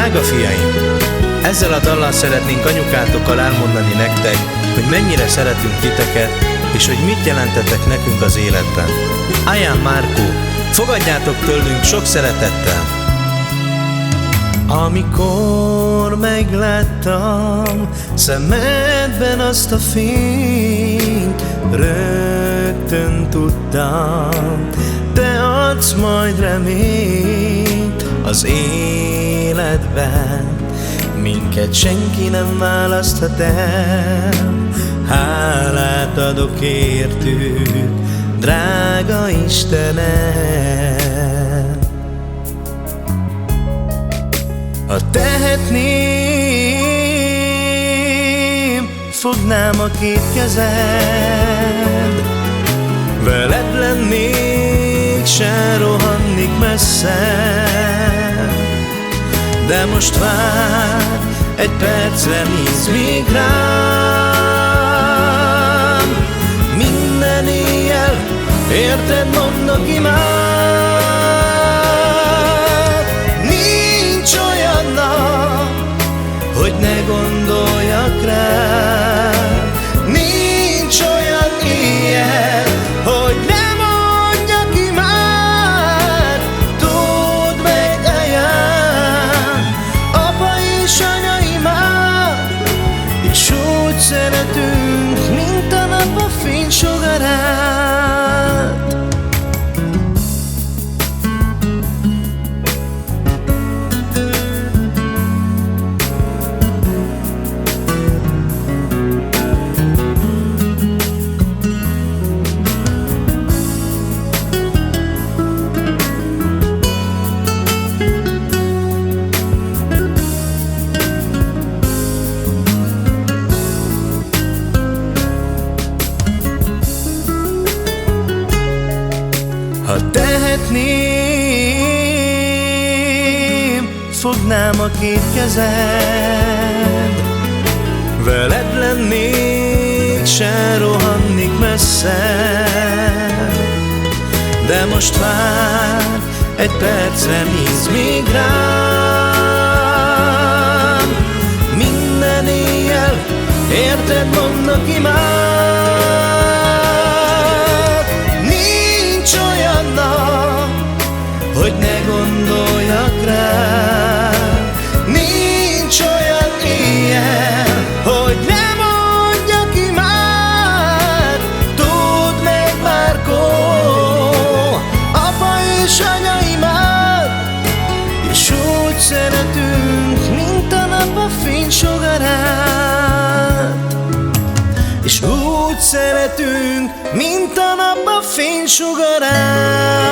Drága fiaim, ezzel a dallal szeretnénk anyukátokkal elmondani nektek, hogy mennyire szeretünk titeket, és hogy mit jelentetek nekünk az életben. Ayán Márkó, fogadjátok tőlünk sok szeretettel! Amikor megláttam szemedben azt a fényt, rögtön tudtam, te adsz majd reményt az életben. Minket senki nem választhat el, hálát adok értük, drága Istenem. Ha tehetném, fognám a két kezed, veled lennék, se rohannék messze. De most vár, egy percre nézz még rám. Minden éjjel érted mondok imád. Nincs olyan nap, hogy ne gondoljak rád. Nincs olyan éjjel, hogy ne mondjak imád. Tudd meg, Ayán, apa és anya imád, és úgy szeretünk, mint a nap a fénysugarát. Ha tehetném, fognám a két kezed, veled lennék, se rohannék messze. De most vár, egy percre nézz még rám. Minden éjjel érted mondok imád. Hogy ne gondoljak rá. Nincs olyan éjjel, hogy ne mondjak imád. Tudd meg, Márkó, apa és anya imád, és úgy szeretünk, mint a nap a fénysugarát. És úgy szeretünk, mint a nap a fénysugarát.